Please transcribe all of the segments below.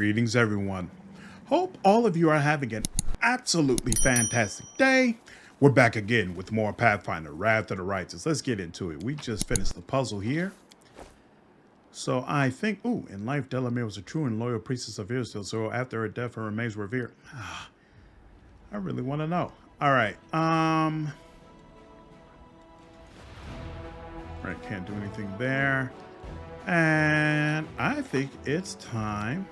Greetings, everyone. Hope all of you are having an absolutely fantastic day. We're back again with more Pathfinder, Wrath of the Righteous. Let's get into it. We just finished the puzzle here. So I think, in life, Delamere was a true and loyal priestess of Israel. So after her death, her remains were revered. I really want to know. All right. Right, can't do anything there. And I think it's time.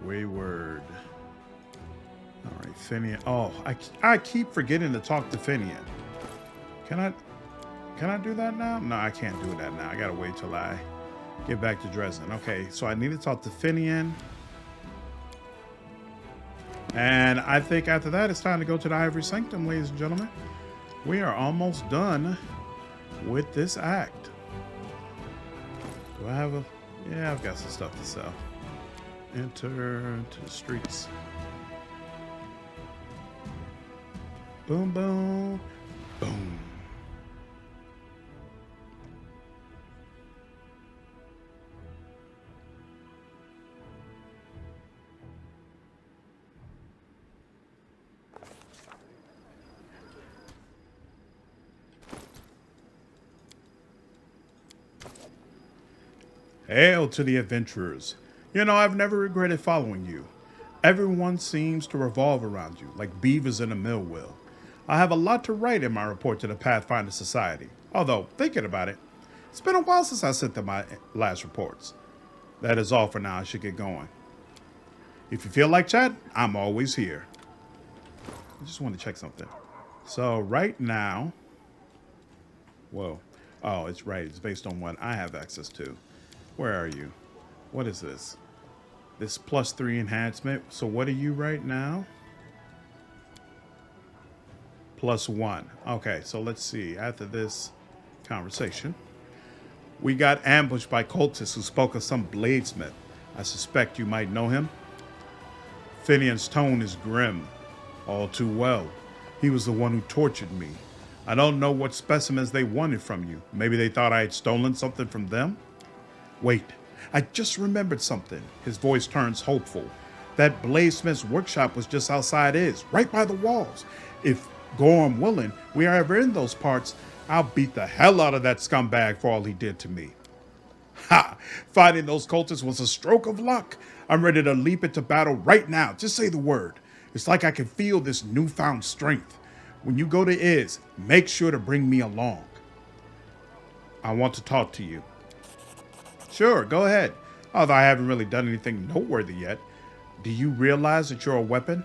Wayward. All right, Finnean. Oh, I keep forgetting to talk to Finnean. Can I do that now? No, I can't do that now. I gotta wait till I get back to Dresden. Okay, so I need to talk to Finnean. And I think after that, it's time to go to the Ivory Sanctum, ladies and gentlemen. We are almost done with this act. Do I have a... Yeah, I've got some stuff to sell. Enter to the streets. Boom, boom, boom. Hail to the adventurers. You know, I've never regretted following you. Everyone seems to revolve around you, like beavers in a mill wheel. I have a lot to write in my report to the Pathfinder Society. Although, thinking about it, it's been a while since I sent them my last reports. That is all for now. I should get going. If you feel like chat, I'm always here. I just want to check something. So right now... Whoa. Oh, it's right. It's based on what I have access to. Where are you? What is this? This +3 enhancement. So what are you right now? +1. Okay, so let's see. After this conversation, we got ambushed by cultists who spoke of some bladesmith. I suspect you might know him. Finnean's tone is grim. All too well. He was the one who tortured me. I don't know what specimens they wanted from you. Maybe they thought I had stolen something from them? Wait, I just remembered something. His voice turns hopeful. That bladesmith's workshop was just outside his, right by the walls. If Gorm willing, we are ever in those parts, I'll beat the hell out of that scumbag for all he did to me. Ha! Fighting those cultists was a stroke of luck. I'm ready to leap into battle right now. Just say the word. It's like I can feel this newfound strength. When you go to Iz, make sure to bring me along. I want to talk to you. Sure, go ahead. Although I haven't really done anything noteworthy yet. Do you realize that you're a weapon?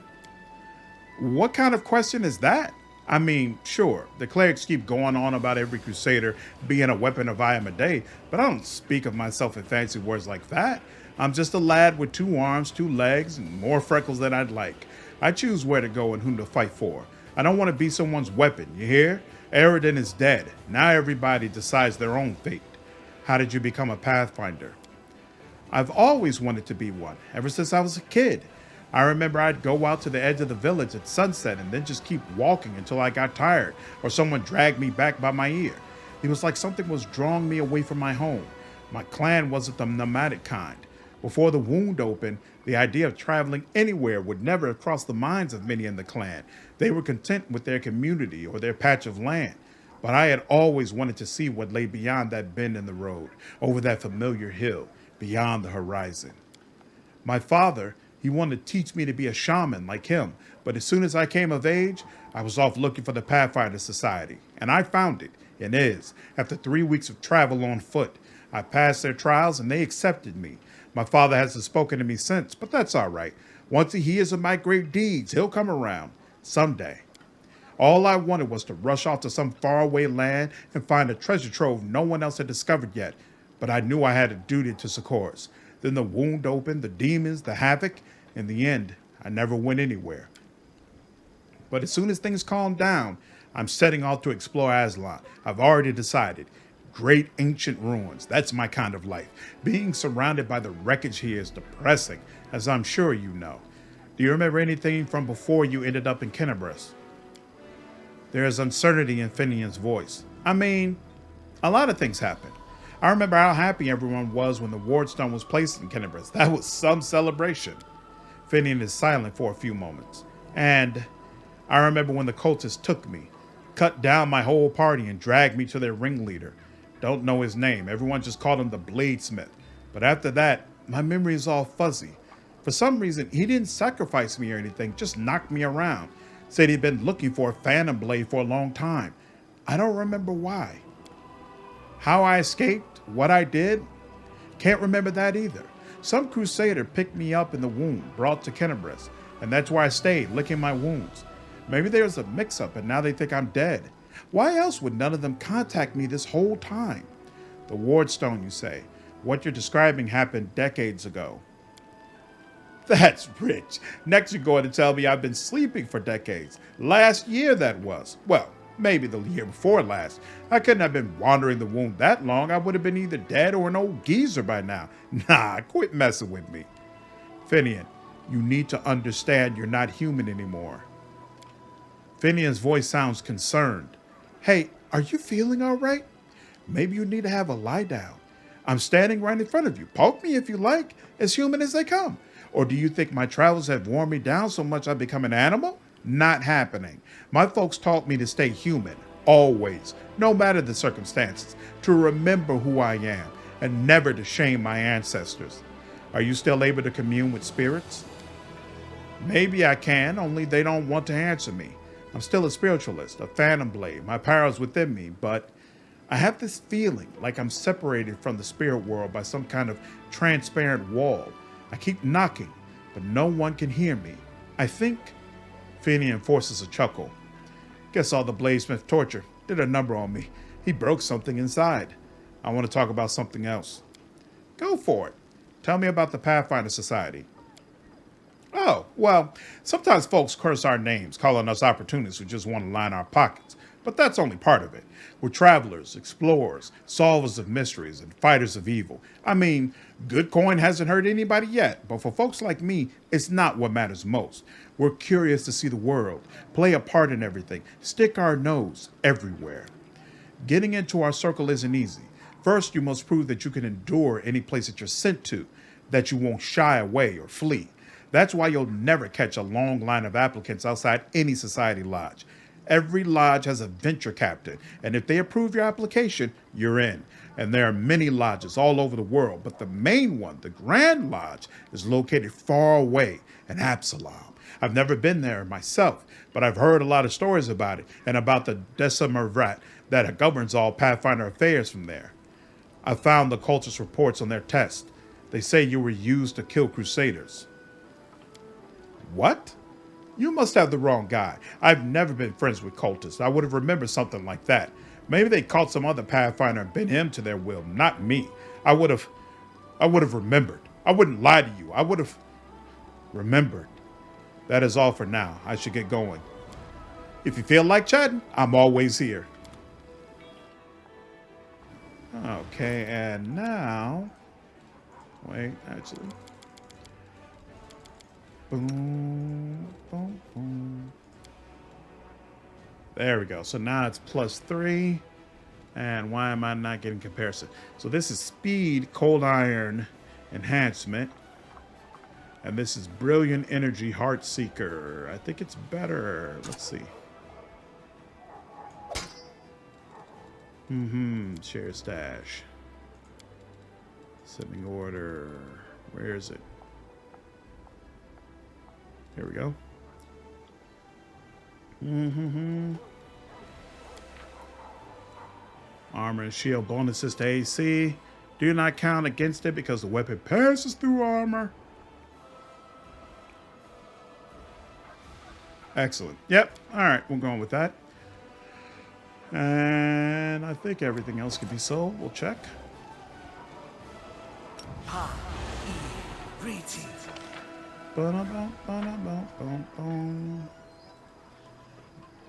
What kind of question is that? I mean, sure, the clerics keep going on about every crusader being a weapon of I am a day, but I don't speak of myself in fancy words like that. I'm just a lad with 2 arms, 2 legs, and more freckles than I'd like. I choose where to go and whom to fight for. I don't want to be someone's weapon, you hear? Aridin is dead. Now everybody decides their own fate. How did you become a Pathfinder? I've always wanted to be one, ever since I was a kid. I remember I'd go out to the edge of the village at sunset and then just keep walking until I got tired or someone dragged me back by my ear. It was like something was drawing me away from my home. My clan wasn't the nomadic kind. Before the wound opened, the idea of traveling anywhere would never have crossed the minds of many in the clan. They were content with their community or their patch of land. But I had always wanted to see what lay beyond that bend in the road, over that familiar hill, beyond the horizon. My father, he wanted to teach me to be a shaman like him, but as soon as I came of age, I was off looking for the Pathfinder Society, and I found it, in Iz, after 3 weeks of travel on foot. I passed their trials and they accepted me. My father hasn't spoken to me since, but that's all right. Once he hears of my great deeds, he'll come around, someday. All I wanted was to rush off to some faraway land and find a treasure trove no one else had discovered yet, but I knew I had a duty to Sarkoris. Then the wound opened, the demons, the havoc. In the end, I never went anywhere. But as soon as things calmed down, I'm setting off to explore Aslan. I've already decided. Great ancient ruins, that's my kind of life. Being surrounded by the wreckage here is depressing, as I'm sure you know. Do you remember anything from before you ended up in Kennebrus? There is uncertainty in Finnean's voice. I mean, a lot of things happened. I remember how happy everyone was when the ward stone was placed in Kennebrus. That was some celebration. Finnean is silent for a few moments. And I remember when the cultists took me, cut down my whole party and dragged me to their ringleader. Don't know his name. Everyone just called him the Bladesmith. But after that, my memory is all fuzzy. For some reason, he didn't sacrifice me or anything, just knocked me around. Said he'd been looking for a phantom blade for a long time. I don't remember why. How I escaped, what I did, can't remember that either. Some crusader picked me up in the wound, brought to Kennebrus, and that's where I stayed, licking my wounds. Maybe there's a mix-up and now they think I'm dead. Why else would none of them contact me this whole time? The wardstone, you say. What you're describing happened decades ago. That's rich. Next you're going to tell me I've been sleeping for decades. Last year that was. Well, maybe the year before last. I couldn't have been wandering the wound that long. I would have been either dead or an old geezer by now. Nah, quit messing with me. Finnean, you need to understand you're not human anymore. Finnean's voice sounds concerned. Hey, are you feeling all right? Maybe you need to have a lie down. I'm standing right in front of you. Poke me if you like, as human as they come. Or do you think my travels have worn me down so much I've become an animal? Not happening. My folks taught me to stay human, always, no matter the circumstances, to remember who I am, and never to shame my ancestors. Are you still able to commune with spirits? Maybe I can, only they don't want to answer me. I'm still a spiritualist, a phantom blade. My power is within me, but I have this feeling like I'm separated from the spirit world by some kind of transparent wall. I keep knocking, but no one can hear me. I think... Finnean forces a chuckle. Guess all the Bladesmith torture did a number on me. He broke something inside. I want to talk about something else. Go for it. Tell me about the Pathfinder Society. Oh, well, sometimes folks curse our names, calling us opportunists who just want to line our pockets. But that's only part of it. We're travelers, explorers, solvers of mysteries, and fighters of evil. I mean, good coin hasn't hurt anybody yet, but for folks like me, it's not what matters most. We're curious to see the world, play a part in everything, stick our nose everywhere. Getting into our circle isn't easy. First, you must prove that you can endure any place that you're sent to, that you won't shy away or flee. That's why you'll never catch a long line of applicants outside any society lodge. Every lodge has a venture captain, and if they approve your application, you're in. And there are many lodges all over the world, but the main one, the Grand Lodge, is located far away in Absalom. I've never been there myself, but I've heard a lot of stories about it, and about the Decimervat that governs all Pathfinder affairs from there. I found the cultist reports on their test. They say you were used to kill crusaders. What? You must have the wrong guy. I've never been friends with cultists. I would have remembered something like that. Maybe they caught some other Pathfinder and bent him to their will, not me. I would have remembered. I wouldn't lie to you. I would have remembered. That is all for now. I should get going. If you feel like chatting, I'm always here. Okay, and now... Wait, actually... Boom, boom, boom. There we go. So now it's +3. And why am I not getting comparison? So this is speed, cold iron enhancement. And this is brilliant energy heart seeker. I think it's better. Let's see. Share stash. Sending order. Where is it? Here we go. Armor and shield bonuses to AC. Do not count against it because the weapon passes through armor. Excellent. Yep. All right. We're going with that. And I think everything else can be sold. We'll check.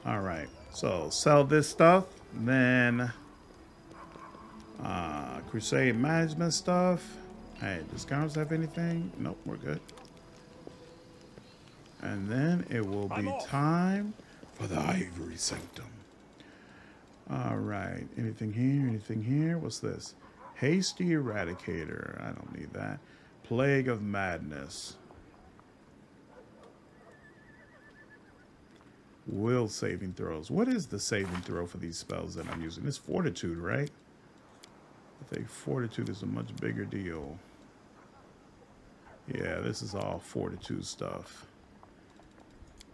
All right, so sell this stuff, then Crusade management stuff. Hey, discounts have anything? Nope, we're good. And then it will be time for the Ivory Sanctum. All right, anything here? Anything here? What's this? Hasty Eradicator. I don't need that. Plague of Madness. Will saving throws. What is the saving throw for these spells that I'm using? It's Fortitude, right? I think Fortitude is a much bigger deal. Yeah, this is all Fortitude stuff.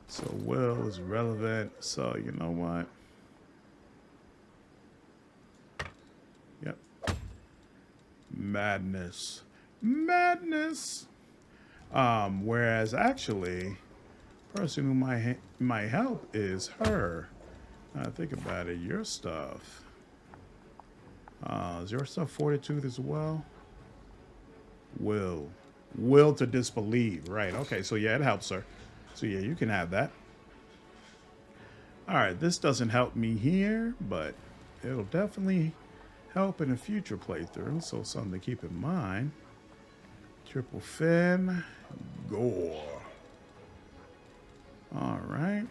So Will is relevant. So you know what? Yep. Madness. Madness. Whereas actually, person who might help is her. Think about it. Your stuff. Is your stuff Fortitude as well? Will to disbelieve. Right. Okay. So yeah, it helps her. So yeah, you can have that. All right. This doesn't help me here, but it'll definitely help in a future playthrough. So something to keep in mind. Triple Fin. Gore. All right.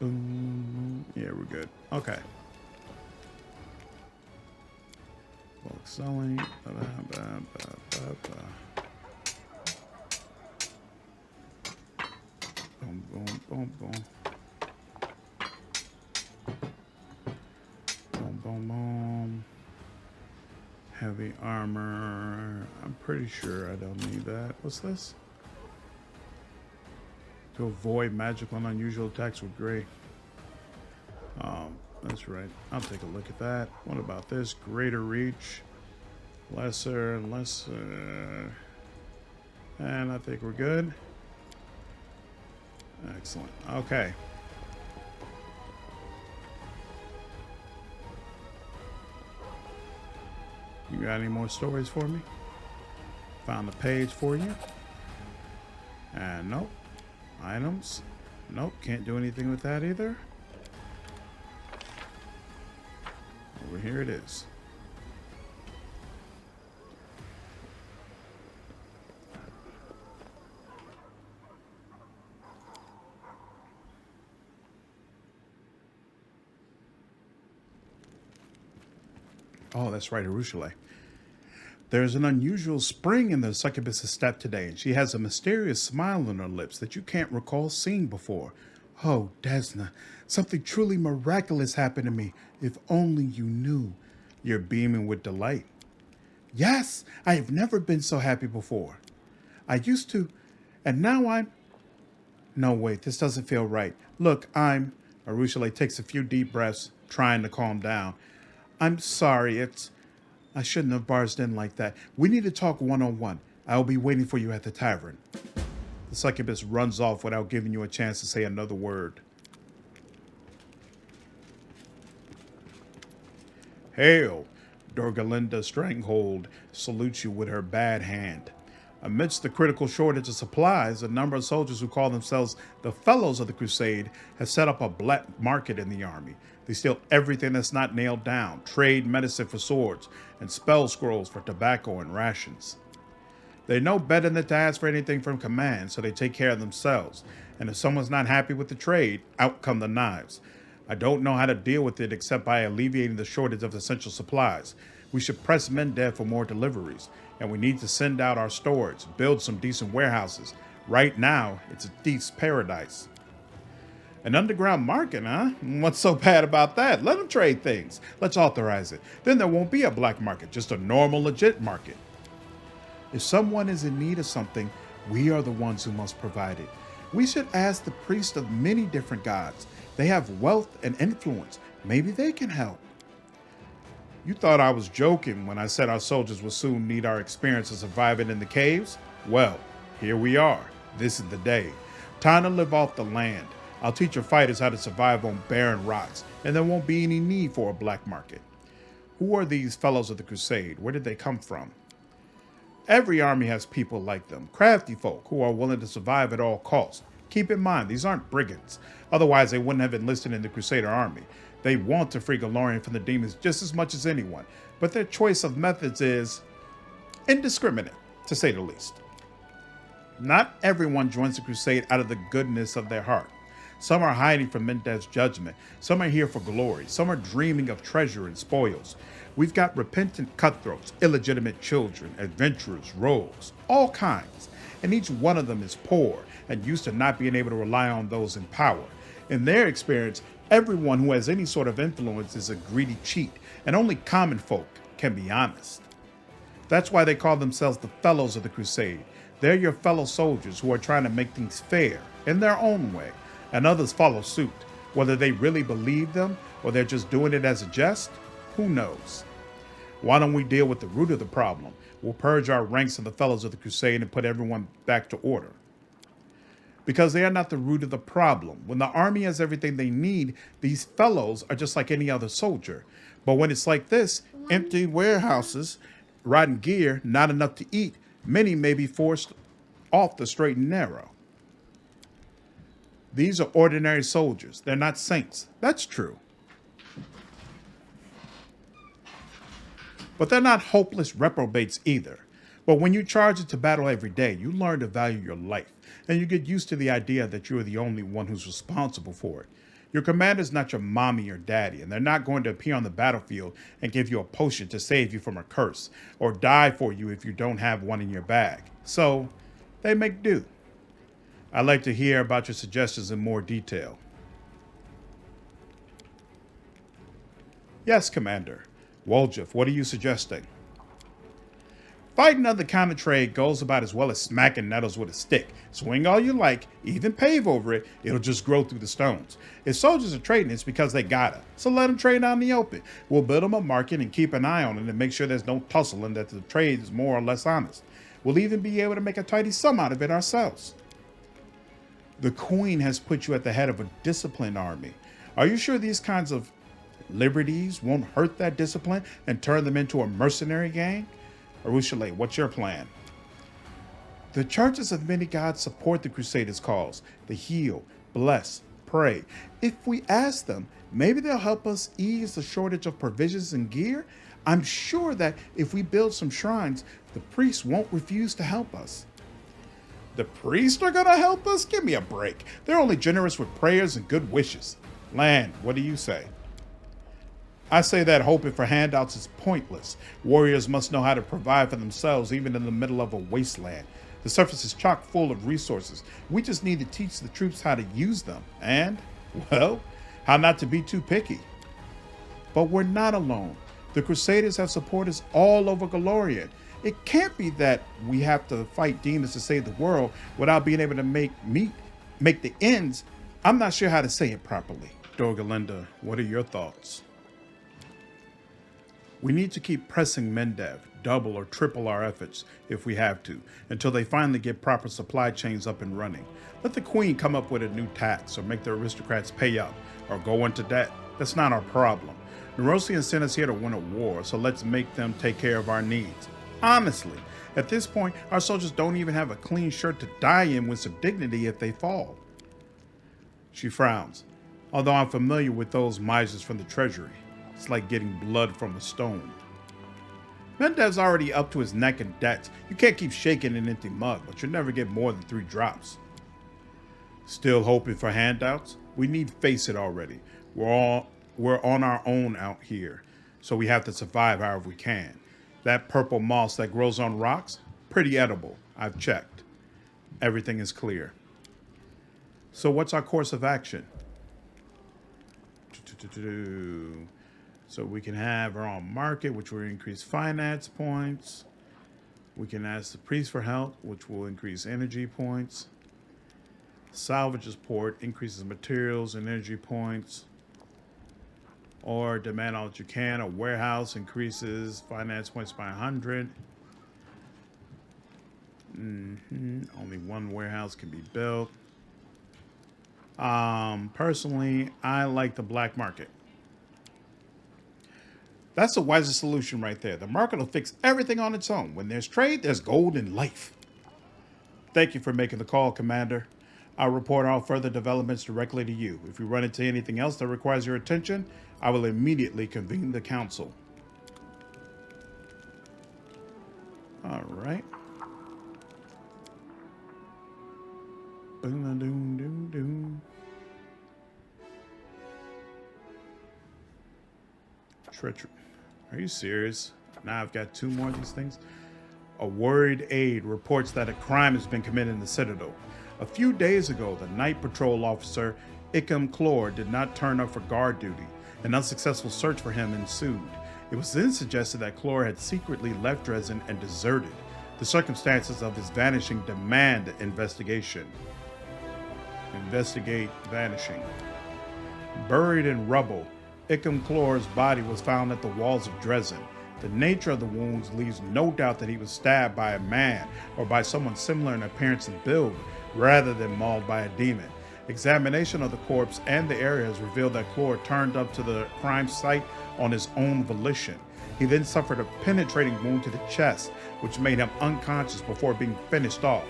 Yeah, we're good. Okay. Bulk selling. Boom, boom, boom, boom. Boom, boom, boom. Heavy armor. I'm pretty sure I don't need that. What's this? To avoid magical and unusual attacks with gray. That's right. I'll take a look at that. What about this? Greater reach. Lesser. And I think we're good. Excellent. Okay. You got any more stories for me? Found the page for you. And nope. Items. Nope. Can't do anything with that either. Over here it is. Oh, that's right, Arueshalae. There's an unusual spring in the succubus's step today, and she has a mysterious smile on her lips that you can't recall seeing before. Oh, Desna, something truly miraculous happened to me. If only you knew. You're beaming with delight. Yes, I have never been so happy before. I used to, and now I'm... No, wait, this doesn't feel right. Look, Arueshalae takes a few deep breaths, trying to calm down. I'm sorry, I shouldn't have barged in like that. We need to talk one-on-one. I'll be waiting for you at the tavern. The succubus runs off without giving you a chance to say another word. Hail! Dorgalinda Stranghold salutes you with her bad hand. Amidst the critical shortage of supplies, a number of soldiers who call themselves the Fellows of the Crusade have set up a black market in the army. They steal everything that's not nailed down, trade medicine for swords, and spell scrolls for tobacco and rations. They know better than to ask for anything from command, so they take care of themselves. And if someone's not happy with the trade, out come the knives. I don't know how to deal with it except by alleviating the shortage of essential supplies. We should press Mended for more deliveries, and we need to send out our storage, build some decent warehouses. Right now, it's a thief's paradise. An underground market, huh? What's so bad about that? Let them trade things. Let's authorize it. Then there won't be a black market, just a normal, legit market. If someone is in need of something, we are the ones who must provide it. We should ask the priests of many different gods. They have wealth and influence. Maybe they can help. You thought I was joking when I said our soldiers will soon need our experience of surviving in the caves? Well, here we are. This is the day. Time to live off the land. I'll teach your fighters how to survive on barren rocks, and there won't be any need for a black market. Who are these Fellows of the Crusade? Where did they come from? Every army has people like them, crafty folk who are willing to survive at all costs. Keep in mind, these aren't brigands. Otherwise, they wouldn't have enlisted in the Crusader army. They want to free Golarion from the demons just as much as anyone, but their choice of methods is indiscriminate, to say the least. Not everyone joins the Crusade out of the goodness of their heart. Some are hiding from Mendev's judgment. Some are here for glory. Some are dreaming of treasure and spoils. We've got repentant cutthroats, illegitimate children, adventurers, rogues, all kinds. And each one of them is poor and used to not being able to rely on those in power. In their experience, everyone who has any sort of influence is a greedy cheat, and only common folk can be honest. That's why they call themselves the Fellows of the Crusade. They're your fellow soldiers who are trying to make things fair in their own way, and others follow suit. Whether they really believe them or they're just doing it as a jest, who knows? Why don't we deal with the root of the problem? We'll purge our ranks of the Fellows of the Crusade and put everyone back to order. Because they are not the root of the problem. When the army has everything they need, these fellows are just like any other soldier. But when it's like this, empty warehouses, rotten gear, not enough to eat, many may be forced off the straight and narrow. These are ordinary soldiers. They're not saints. That's true. But they're not hopeless reprobates either. But when you charge into battle every day, you learn to value your life, and you get used to the idea that you are the only one who's responsible for it. Your commander's not your mommy or daddy, and they're not going to appear on the battlefield and give you a potion to save you from a curse, or die for you if you don't have one in your bag. So, they make do. I'd like to hear about your suggestions in more detail. Yes, Commander. Woljif, what are you suggesting? Fighting other counter trade goes about as well as smacking nettles with a stick. Swing all you like, even pave over it, it'll just grow through the stones. If soldiers are trading, it's because they gotta. So let them trade out in the open. We'll build them a market and keep an eye on it and make sure there's no tussle and that the trade is more or less honest. We'll even be able to make a tidy sum out of it ourselves. The Queen has put you at the head of a disciplined army. Are you sure these kinds of liberties won't hurt that discipline and turn them into a mercenary gang? Arueshalae, what's your plan? The churches of many gods support the Crusaders' cause. They heal, bless, pray. If we ask them, maybe they'll help us ease the shortage of provisions and gear. I'm sure that if we build some shrines, the priests won't refuse to help us. The priests are gonna help us? Give me a break. They're only generous with prayers and good wishes. Land, what do you say? I say that hoping for handouts is pointless. Warriors must know how to provide for themselves even in the middle of a wasteland. The surface is chock full of resources. We just need to teach the troops how to use them. And, well, how not to be too picky. But we're not alone. The Crusaders have supporters all over Golarion. It can't be that we have to fight demons to save the world without being able to make the ends. I'm not sure how to say it properly. Dorgalinda, what are your thoughts? We need to keep pressing Mendev, double or triple our efforts if we have to, until they finally get proper supply chains up and running. Let the Queen come up with a new tax or make the aristocrats pay up or go into debt. That's not our problem. Nerosians sent us here to win a war, so let's make them take care of our needs. Honestly, at this point, our soldiers don't even have a clean shirt to die in with some dignity if they fall. She frowns, although I'm familiar with those misers from the treasury. It's like getting blood from a stone. Mendev's already up to his neck in debts. You can't keep shaking an empty mug, but you'll never get more than 3 drops. Still hoping for handouts? We need face it already. We're on our own out here, so we have to survive however we can. That purple moss that grows on rocks? Pretty edible. I've checked. Everything is clear. So what's our course of action? So we can have our own market, which will increase finance points. We can ask the priest for help, which will increase energy points. Salvage's port increases materials and energy points. Or demand all that you can. A warehouse increases finance points by 100. Only one warehouse can be built. Personally, I like the black market. That's the wisest solution right there. The market will fix everything on its own. When there's trade, there's gold and life. Thank you for making the call, Commander. I'll report all further developments directly to you. If you run into anything else that requires your attention, I will immediately convene the council. All right. Treachery. Are you serious? Now I've got 2 more of these things. A worried aide reports that a crime has been committed in the Citadel. A few days ago, the night patrol officer Icum Clor did not turn up for guard duty. An unsuccessful search for him ensued. It was then suggested that Clor had secretly left Dresden and deserted. The circumstances of his vanishing demand investigation. Investigate vanishing. Buried in rubble, Icum Clor's body was found at the walls of Dresden. The nature of the wounds leaves no doubt that he was stabbed by a man or by someone similar in appearance and build, rather than mauled by a demon. Examination of the corpse and the area has revealed that Clor turned up to the crime site on his own volition. He then suffered a penetrating wound to the chest, which made him unconscious before being finished off.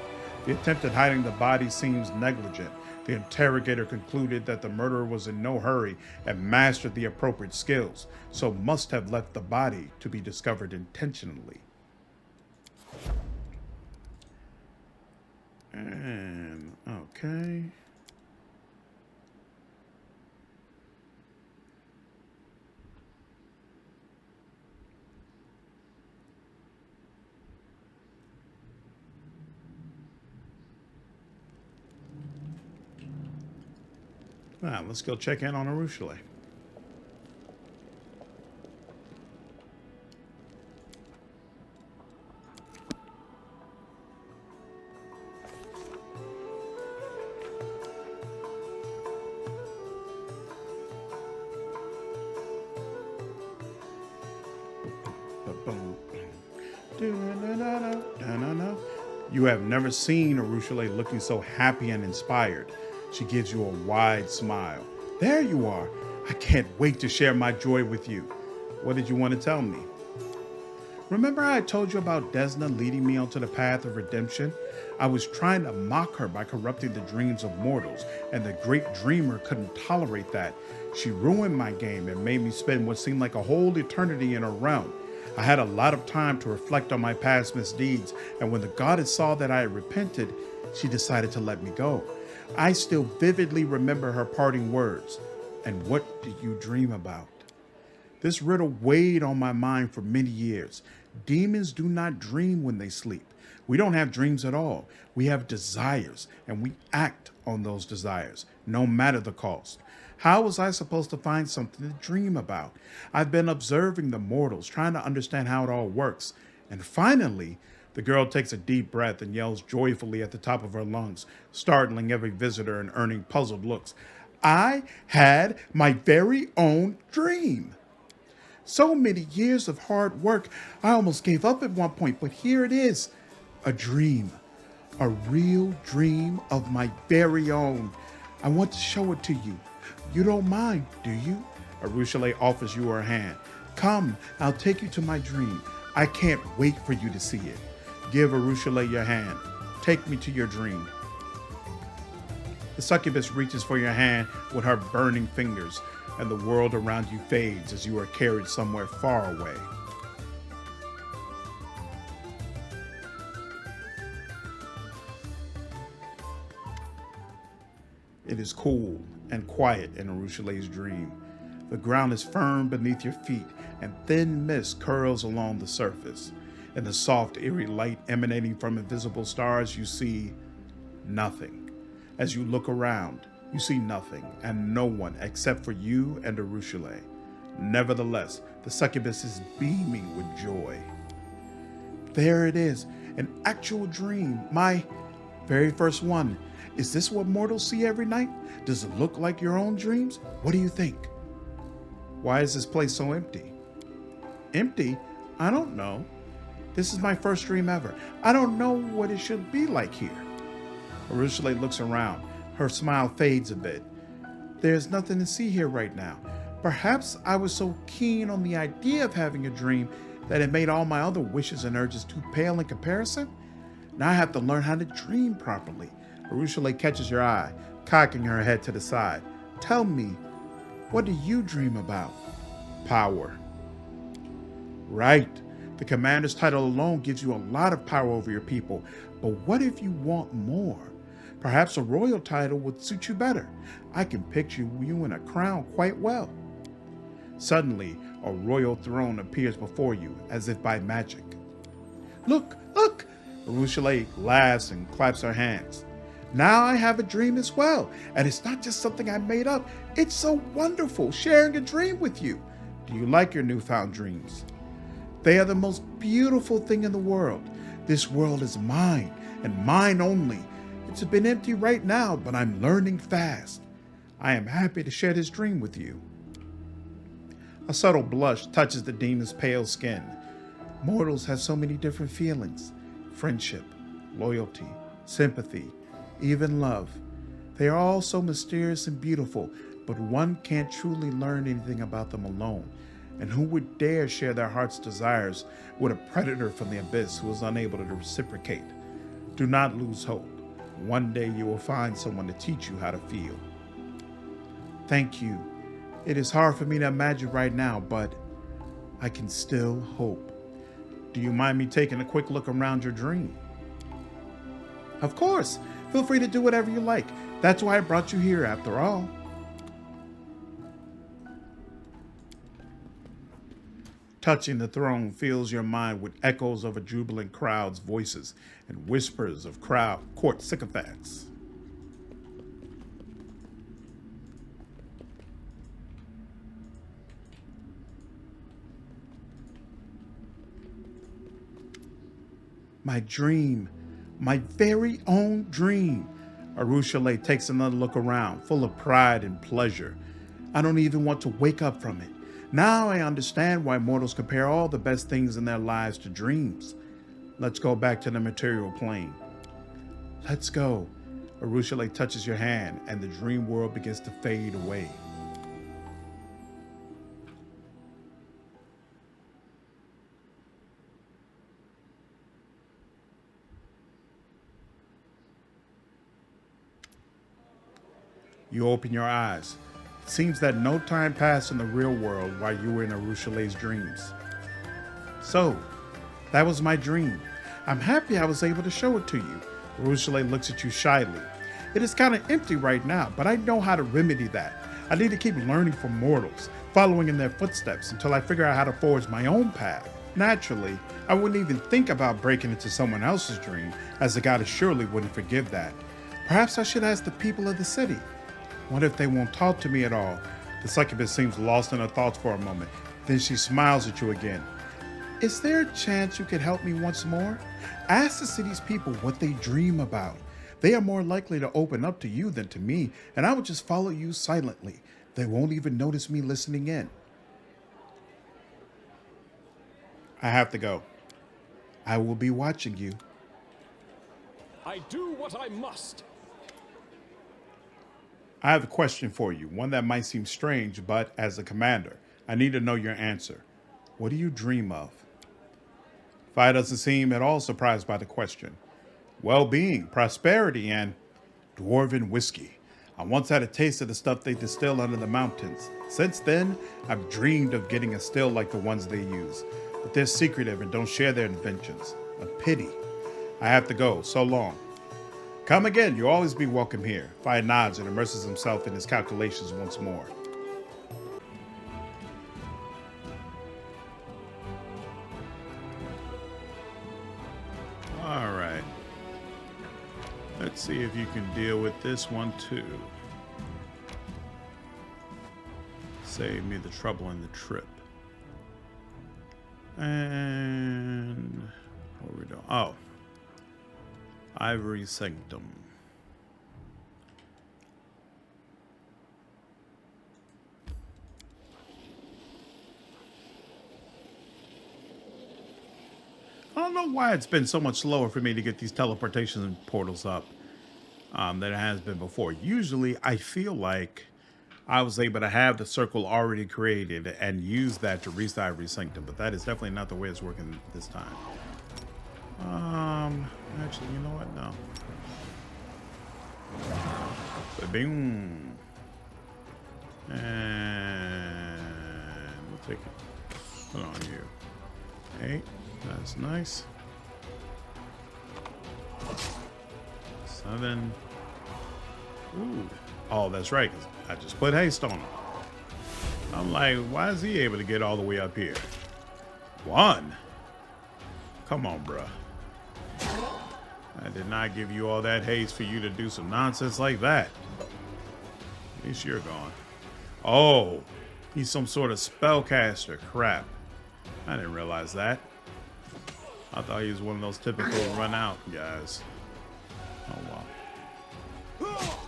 The attempt at hiding the body seems negligent. The interrogator concluded that the murderer was in no hurry and mastered the appropriate skills, so must have left the body to be discovered intentionally. And, okay. Now, let's go check in on Arueshalae. You have never seen Arueshalae looking so happy and inspired. She gives you a wide smile. There you are. I can't wait to share my joy with you. What did you want to tell me? Remember I told you about Desna leading me onto the path of redemption? I was trying to mock her by corrupting the dreams of mortals, and the great dreamer couldn't tolerate that. She ruined my game and made me spend what seemed like a whole eternity in her realm. I had a lot of time to reflect on my past misdeeds, and when the goddess saw that I had repented, she decided to let me go. I still vividly remember her parting words. And what do you dream about? This riddle weighed on my mind for many years. Demons do not dream when they sleep. We don't have dreams at all. We have desires, and we act on those desires, no matter the cost. How was I supposed to find something to dream about? I've been observing the mortals, trying to understand how it all works. And finally, the girl takes a deep breath and yells joyfully at the top of her lungs, startling every visitor and earning puzzled looks. I had my very own dream. So many years of hard work, I almost gave up at one point, but here it is, a dream, a real dream of my very own. I want to show it to you. You don't mind, do you? Arueshalae offers you her hand. Come, I'll take you to my dream. I can't wait for you to see it. Give Arueshalae your hand. Take me to your dream. The succubus reaches for your hand with her burning fingers, and the world around you fades as you are carried somewhere far away. It is cool and quiet in Arueshalae's dream. The ground is firm beneath your feet, and thin mist curls along the surface. In the soft, eerie light emanating from invisible stars, you see nothing. As you look around, you see nothing and no one except for you and Arueshalae. Nevertheless, the succubus is beaming with joy. There it is, an actual dream, my very first one. Is this what mortals see every night? Does it look like your own dreams? What do you think? Why is this place so empty? Empty? I don't know. This is my first dream ever. I don't know what it should be like here. Arueshalae looks around. Her smile fades a bit. There's nothing to see here right now. Perhaps I was so keen on the idea of having a dream that it made all my other wishes and urges too pale in comparison. Now I have to learn how to dream properly. Arueshalae catches your eye, cocking her head to the side. Tell me, what do you dream about? Power. Right. The commander's title alone gives you a lot of power over your people, but what if you want more? Perhaps a royal title would suit you better. I can picture you in a crown quite well. Suddenly, a royal throne appears before you as if by magic. Look, look! Arueshalae laughs and claps her hands. Now I have a dream as well, and it's not just something I made up. It's so wonderful sharing a dream with you. Do you like your newfound dreams? They are the most beautiful thing in the world. This world is mine, and mine only. It's been empty right now, but I'm learning fast. I am happy to share this dream with you. A subtle blush touches the demon's pale skin. Mortals have so many different feelings. Friendship, loyalty, sympathy, even love. They are all so mysterious and beautiful, but one can't truly learn anything about them alone. And who would dare share their heart's desires with a predator from the abyss who is unable to reciprocate? Do not lose hope. One day you will find someone to teach you how to feel. Thank you. It is hard for me to imagine right now, but I can still hope. Do you mind me taking a quick look around your dream? Of course. Feel free to do whatever you like. That's why I brought you here after all. Touching the throne fills your mind with echoes of a jubilant crowd's voices and whispers of court sycophants. My dream, my very own dream. Arueshalae takes another look around, full of pride and pleasure. I don't even want to wake up from it. Now I understand why mortals compare all the best things in their lives to dreams. Let's go back to the material plane. Let's go. Arueshalae touches your hand, and the dream world begins to fade away. You open your eyes. It seems that no time passed in the real world while you were in Arueshalae's dreams. So, that was my dream. I'm happy I was able to show it to you. Arueshalae looks at you shyly. It is kind of empty right now, but I know how to remedy that. I need to keep learning from mortals, following in their footsteps until I figure out how to forge my own path. Naturally, I wouldn't even think about breaking into someone else's dream, as the goddess surely wouldn't forgive that. Perhaps I should ask the people of the city. What if they won't talk to me at all? The succubus seems lost in her thoughts for a moment. Then she smiles at you again. Is there a chance you could help me once more? Ask the city's people what they dream about. They are more likely to open up to you than to me, and I will just follow you silently. They won't even notice me listening in. I have to go. I will be watching you. I do what I must. I have a question for you, one that might seem strange, but as a commander, I need to know your answer. What do you dream of? Fi doesn't seem at all surprised by the question. Well-being, prosperity, and dwarven whiskey. I once had a taste of the stuff they distill under the mountains. Since then, I've dreamed of getting a still like the ones they use, but they're secretive and don't share their inventions. A pity. I have to go. So long. Come again, you'll always be welcome here. Fi nods and immerses himself in his calculations once more. All right. Let's see if you can deal with this one too. Save me the trouble and the trip. And what are we doing? Oh. Ivory Sanctum. I don't know why it's been so much slower for me to get these teleportation portals up than it has been before. Usually I feel like I was able to have the circle already created and use that to reach the Ivory Sanctum, but that is definitely not the way it's working this time. Actually, you know what? No. Boom. And we'll take it. Put on you. 8. That's nice. 7. Ooh. Oh, that's right. I just put haste on them. I'm like, why is he able to get all the way up here? 1? Come on, bruh. I did not give you all that haste for you to do some nonsense like that. At least you're gone. Oh, he's some sort of spellcaster. Crap. I didn't realize that. I thought he was one of those typical run out guys. Oh, wow.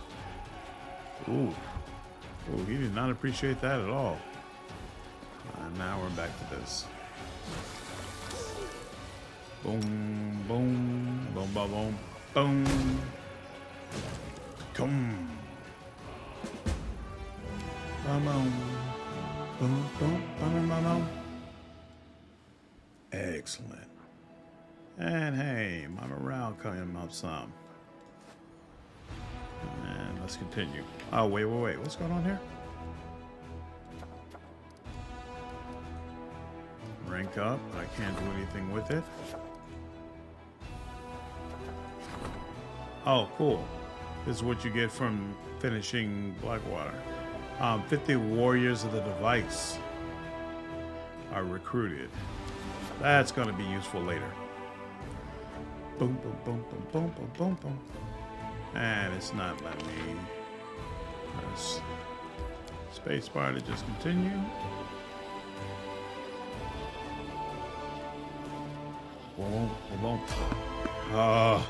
Ooh. Ooh, he did not appreciate that at all. Now we're back to this. Boom, boom, boom, boom, boom, boom. Come. Boom, boom, boom, boom, boom, boom, boom. Excellent. And hey, my morale coming up some. And let's continue. Oh, wait. What's going on here? Rank up. I can't do anything with it. Oh, cool. This is what you get from finishing Blackwater. 50 warriors of the device are recruited. That's going to be useful later. Boom, boom, boom, boom, boom, boom, boom, boom. And it's not letting me press spacebar to just continue. Boom, boom, boom.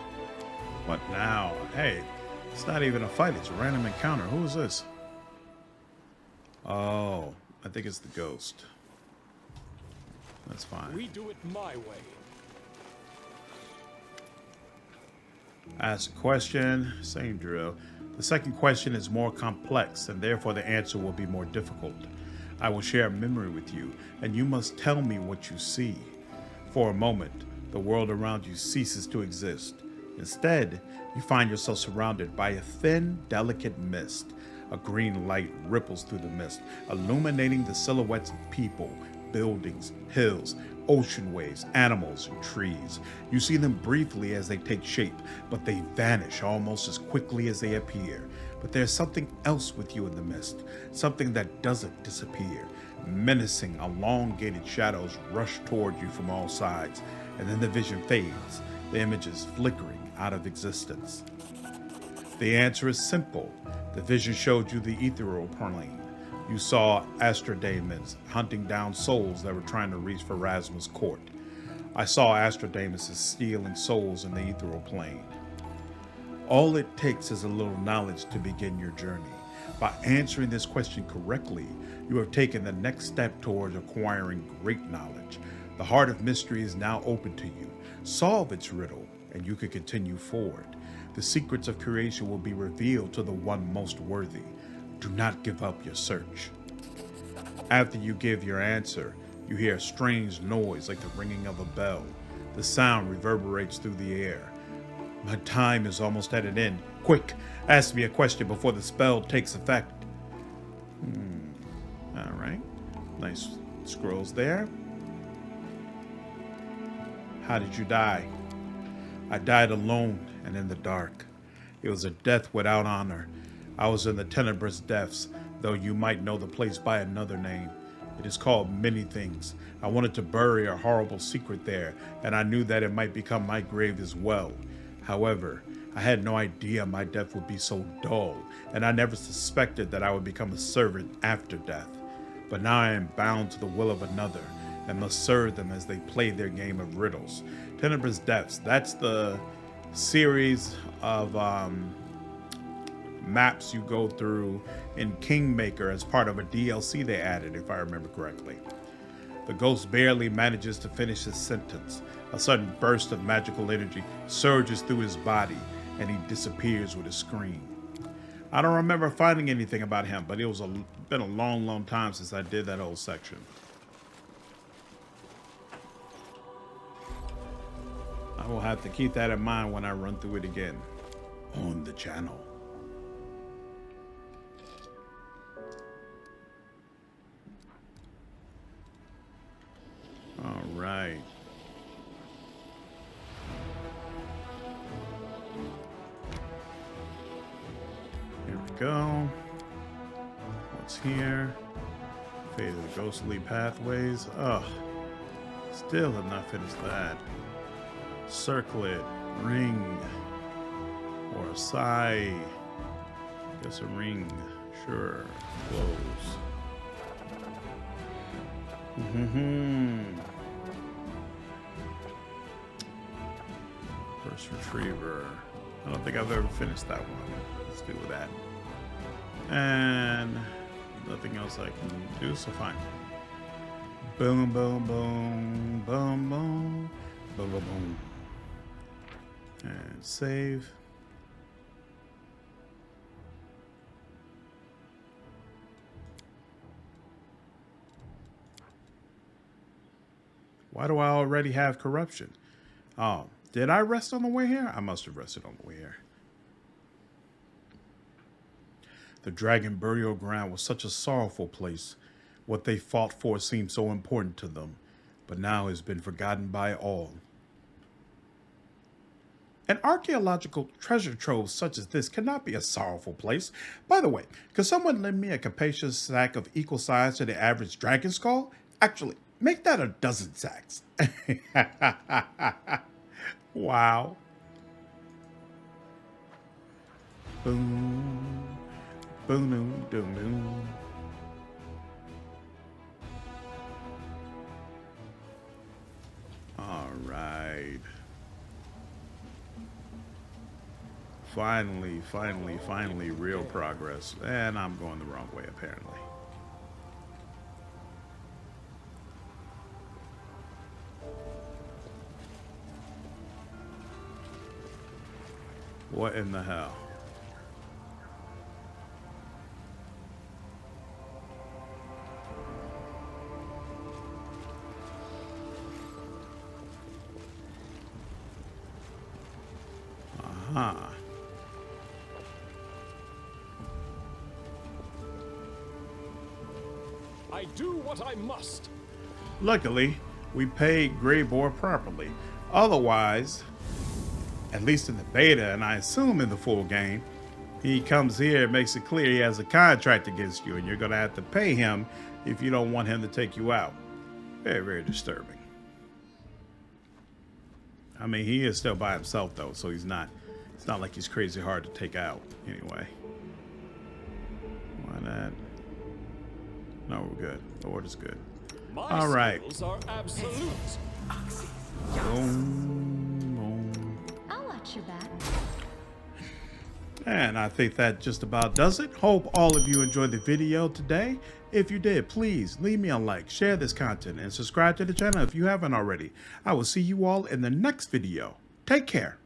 What now? Hey, it's not even a fight. It's a random encounter. Who is this? Oh, I think it's the ghost. That's fine. We do it my way. Ask a question, same drill. The second question is more complex, and therefore the answer will be more difficult. I will share a memory with you, and you must tell me what you see. For a moment, the world around you ceases to exist. Instead, you find yourself surrounded by a thin, delicate mist. A green light ripples through the mist, illuminating the silhouettes of people, buildings, hills, ocean waves, animals, and trees. You see them briefly as they take shape, but they vanish almost as quickly as they appear. But there's something else with you in the mist, something that doesn't disappear. Menacing, elongated shadows rush toward you from all sides, and then the vision fades, the images flickering out of existence. The answer is simple. The vision showed you the ethereal plane. You saw Astrodaemons hunting down souls that were trying to reach Pharasma's court. I saw Astrodaemons stealing souls in the ethereal plane. All it takes is a little knowledge to begin your journey. By answering this question correctly, you have taken the next step towards acquiring great knowledge. The heart of mystery is now open to you. Solve its riddle, and you can continue forward. The secrets of creation will be revealed to the one most worthy. Do not give up your search. After you give your answer, you hear a strange noise like the ringing of a bell. The sound reverberates through the air. My time is almost at an end. Quick, ask me a question before the spell takes effect. All right. Nice scrolls there. How did you die? I died alone and in the dark. It was a death without honor. I was in the tenebrous depths, though you might know the place by another name. It is called Many Things. I wanted to bury a horrible secret there, and I knew that it might become my grave as well. However, I had no idea my death would be so dull, and I never suspected that I would become a servant after death. But now I am bound to the will of another, and must serve them as they play their game of riddles. Tenebrous Depths, that's the series of maps you go through in Kingmaker as part of a DLC they added, if I remember correctly. The ghost barely manages to finish his sentence. A sudden burst of magical energy surges through his body, and he disappears with a scream. I don't remember finding anything about him, but it was been a long time since I did that whole section. I will have to keep that in mind when I run through it again on the channel. All right. Here we go. What's here? Fate of the Ghostly Pathways. Ugh. Still have not finished that. Circlet. Ring. Or a sigh. Guess a ring. Sure. Close. First Retriever. I don't think I've ever finished that one. Let's do that. And nothing else I can do, so fine. Boom, boom, boom, boom, boom, boom, boom, boom. And save. Why do I already have corruption? Oh, did I rest on the way here? I must have rested on the way here. The dragon burial ground was such a sorrowful place. What they fought for seemed so important to them, but now has been forgotten by all. An archaeological treasure trove such as this cannot be a sorrowful place. By the way, could someone lend me a capacious sack of equal size to the average dragon skull? Actually, make that a dozen sacks. Wow. Boom. Boom, boom, boom, boom. All right. Finally, real progress. And I'm going the wrong way, apparently. What in the hell? Aha. I do what I must. Luckily, we paid Greybor properly. Otherwise, at least in the beta, and I assume in the full game, he comes here and makes it clear he has a contract against you, and you're going to have to pay him if you don't want him to take you out. Very, very disturbing. I mean, he is still by himself, though, so it's not like he's crazy hard to take out, anyway. Why not? No, we're good. The order's good. My all right. skills are absolute. Boom. I'll watch your back. And I think that just about does it. Hope all of you enjoyed the video today. If you did, please leave me a like, share this content, and subscribe to the channel if you haven't already. I will see you all in the next video. Take care.